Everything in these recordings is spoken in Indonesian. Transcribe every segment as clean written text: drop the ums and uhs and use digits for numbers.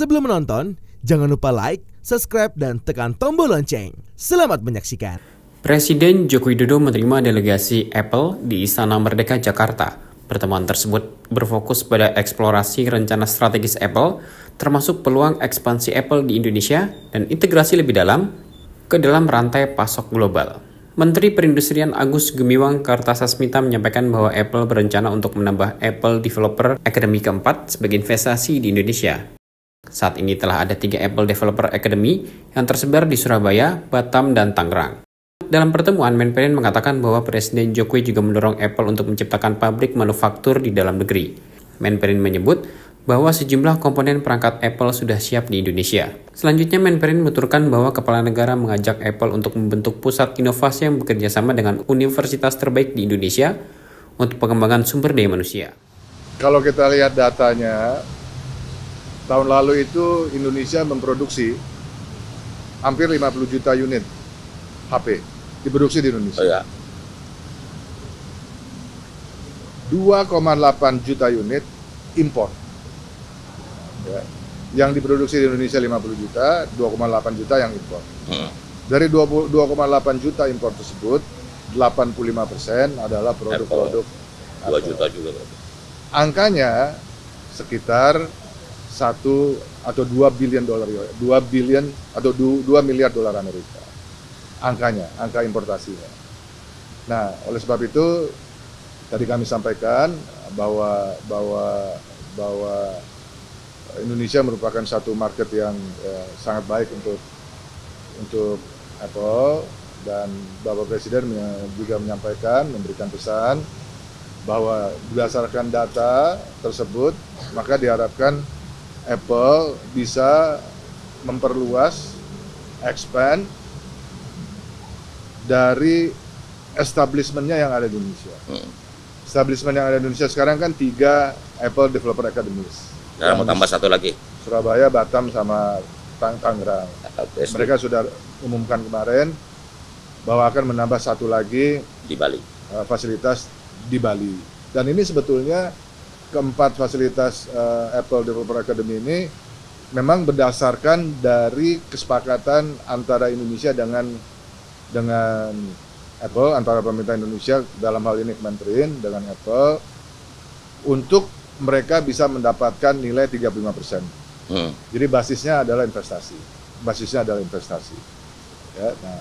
Sebelum menonton, jangan lupa like, subscribe, dan tekan tombol lonceng. Selamat menyaksikan. Presiden Joko Widodo menerima delegasi Apple di Istana Merdeka, Jakarta. Pertemuan tersebut berfokus pada eksplorasi rencana strategis Apple, termasuk peluang ekspansi Apple di Indonesia dan integrasi lebih dalam ke dalam rantai pasok global. Menteri Perindustrian Agus Gumiwang Kartasasmita menyampaikan bahwa Apple berencana untuk menambah Apple Developer Academy keempat sebagai investasi di Indonesia. Saat ini telah ada 3 Apple Developer Academy yang tersebar di Surabaya, Batam, dan Tangerang. Dalam pertemuan, Menperin mengatakan bahwa Presiden Jokowi juga mendorong Apple untuk menciptakan pabrik manufaktur di dalam negeri. Menperin menyebut bahwa sejumlah komponen perangkat Apple sudah siap di Indonesia. Selanjutnya, Menperin menuturkan bahwa Kepala Negara mengajak Apple untuk membentuk pusat inovasi yang bekerja sama dengan universitas terbaik di Indonesia untuk pengembangan sumber daya manusia. Kalau kita lihat datanya, tahun lalu itu Indonesia memproduksi hampir 50 juta unit HP diproduksi di Indonesia. Oh, ya. 2,8 juta unit impor. Ya. Yang diproduksi di Indonesia 50 juta, 2,8 juta yang impor. Dari 2,8 juta impor tersebut, 85% adalah produk-produk 2 juta juga berarti. Angkanya sekitar 1 atau 2 billion dolar, 2 billion atau 2 miliar dolar Amerika. Angkanya, angka importasinya. Nah, oleh sebab itu tadi kami sampaikan bahwa Indonesia merupakan satu market yang sangat baik untuk Apple, dan Bapak Presiden juga menyampaikan, memberikan pesan bahwa berdasarkan data tersebut maka diharapkan Apple bisa memperluas, expand dari establishment-nya yang ada di Indonesia. Establishment yang ada di Indonesia sekarang kan 3 Apple Developer Academies. Nah, mau tambah satu lagi. Surabaya, Batam, sama Tangerang. Mereka sudah umumkan kemarin bahwa akan menambah satu lagi Di Bali. Fasilitas di Bali. Dan ini sebetulnya keempat fasilitas Apple Developer Academy ini memang berdasarkan dari kesepakatan antara Indonesia dengan Apple, antara pemerintah Indonesia dalam hal ini Kementerian dengan Apple, untuk mereka bisa mendapatkan nilai 35%. Jadi basisnya adalah investasi. Ya, nah,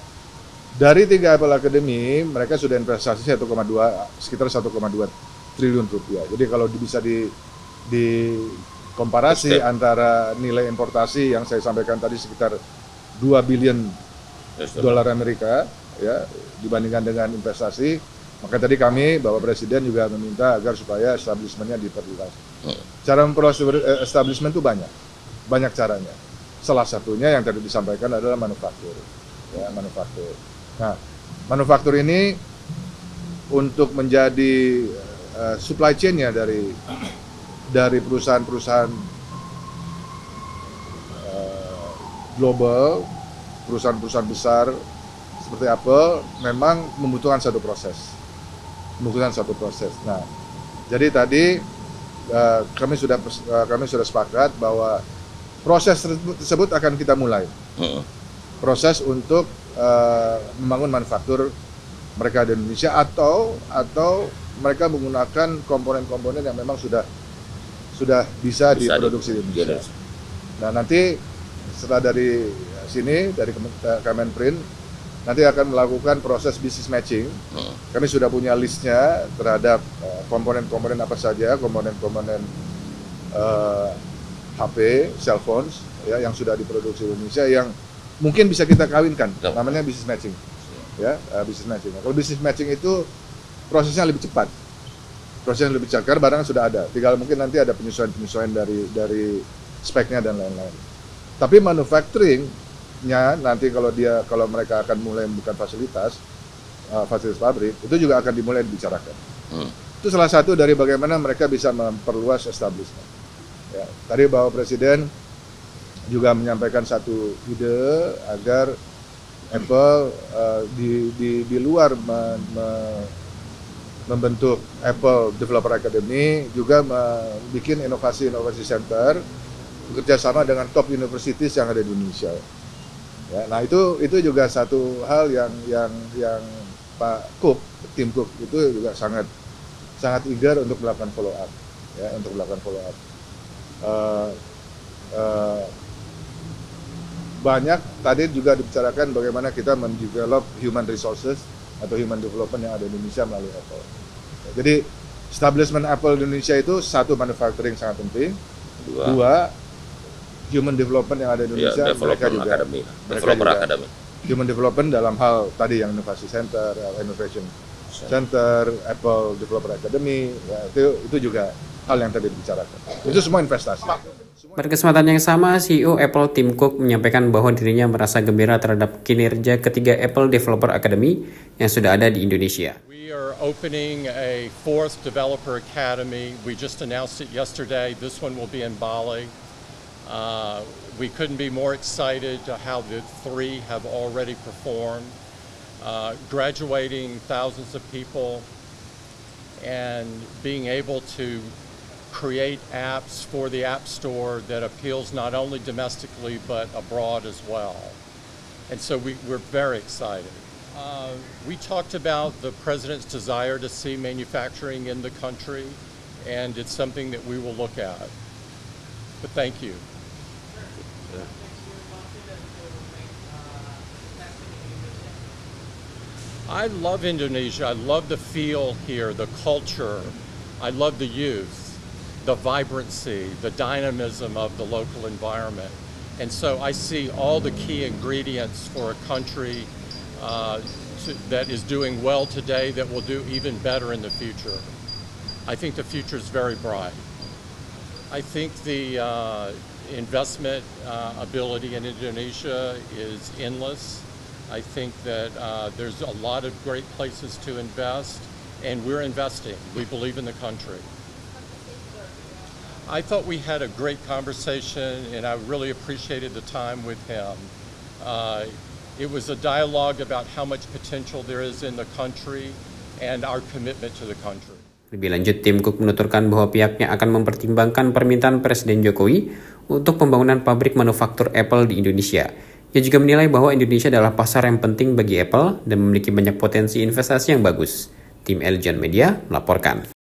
dari 3 Apple Academy, mereka sudah investasi sekitar 1,2 triliun rupiah. Jadi kalau bisa dikomparasi antara nilai importasi yang saya sampaikan tadi sekitar 2 billion dolar Amerika, ya, dibandingkan dengan investasi, maka tadi Bapak Presiden juga meminta agar supaya establishment-nya diperluas. Cara memperluas establishment itu banyak caranya. Salah satunya yang tadi disampaikan adalah manufaktur. Ya, manufaktur. Nah, manufaktur ini untuk menjadi supply chain-nya dari perusahaan-perusahaan global, perusahaan-perusahaan besar seperti Apple memang membutuhkan satu proses. Nah, jadi tadi kami sudah sepakat bahwa proses tersebut akan kita mulai. Proses untuk membangun manufaktur mereka di Indonesia atau mereka menggunakan komponen-komponen yang memang sudah bisa diproduksi di Indonesia. Nah, nanti setelah dari sini, dari Kemenperin, nanti akan melakukan proses business matching. Kami sudah punya listnya terhadap komponen-komponen apa saja, komponen-komponen HP, cell phones, ya, yang sudah diproduksi di Indonesia yang mungkin bisa kita kawinkan. Namanya business matching. Ya, business matching. Kalau business matching itu prosesnya lebih cepat. Karena barang sudah ada. Tinggal mungkin nanti ada penyesuaian dari speknya dan lain-lain. Tapi manufacturing-nya nanti kalau mereka akan mulai membuka fasilitas pabrik, itu juga akan dimulai dibicarakan. Itu salah satu dari bagaimana mereka bisa memperluas establishment. Ya, tadi Bapak Presiden juga menyampaikan satu ide agar Apple di luar membentuk Apple Developer Academy juga membuat inovasi center bekerja sama dengan top universities yang ada di Indonesia. Ya, nah itu juga satu hal yang Pak Cook, tim Cook itu juga sangat eager untuk melakukan follow up, ya, untuk melakukan follow up. Banyak tadi juga dibicarakan bagaimana kita mendevelop human resources atau human development yang ada di Indonesia melalui Apple. Ya, jadi establishment Apple di Indonesia itu satu, manufacturing sangat penting, dua human development yang ada di Indonesia, mereka juga Academy. Human development dalam hal tadi yang inovasi center, innovation center, Apple Developer Academy, ya, itu juga hal yang tadi dibicarakan. Itu semua investasi. Pada kesempatan yang sama, CEO Apple Tim Cook menyampaikan bahwa dirinya merasa gembira terhadap kinerja ketiga Apple Developer Academy yang sudah ada di Indonesia. We are opening a 4th Developer Academy. We just announced it yesterday. This one will be in Bali. We couldn't be more excited to how the 3 have already performed, graduating thousands of people and being able to create apps for the App Store that appeals not only domestically but abroad as well. And so we're very excited. We talked about the President's desire to see manufacturing in the country, and it's something that we will look at. But thank you. I love Indonesia. I love the feel here, the culture. I love the youth, the vibrancy, the dynamism of the local environment. And so I see all the key ingredients for a country that is doing well today that will do even better in the future. I think the future is very bright. I think the investment ability in Indonesia is endless. I think that there's a lot of great places to invest, and we're investing. We believe in the country. I thought we had a great conversation, and I really appreciated the time with him. It was a dialogue about how much potential there is in the country and our commitment to the country. Lebih lanjut, Tim Cook menuturkan bahwa pihaknya akan mempertimbangkan permintaan Presiden Jokowi untuk pembangunan pabrik manufaktur Apple di Indonesia. Ia juga menilai bahwa Indonesia adalah pasar yang penting bagi Apple dan memiliki banyak potensi investasi yang bagus. Tim Eljon Media melaporkan.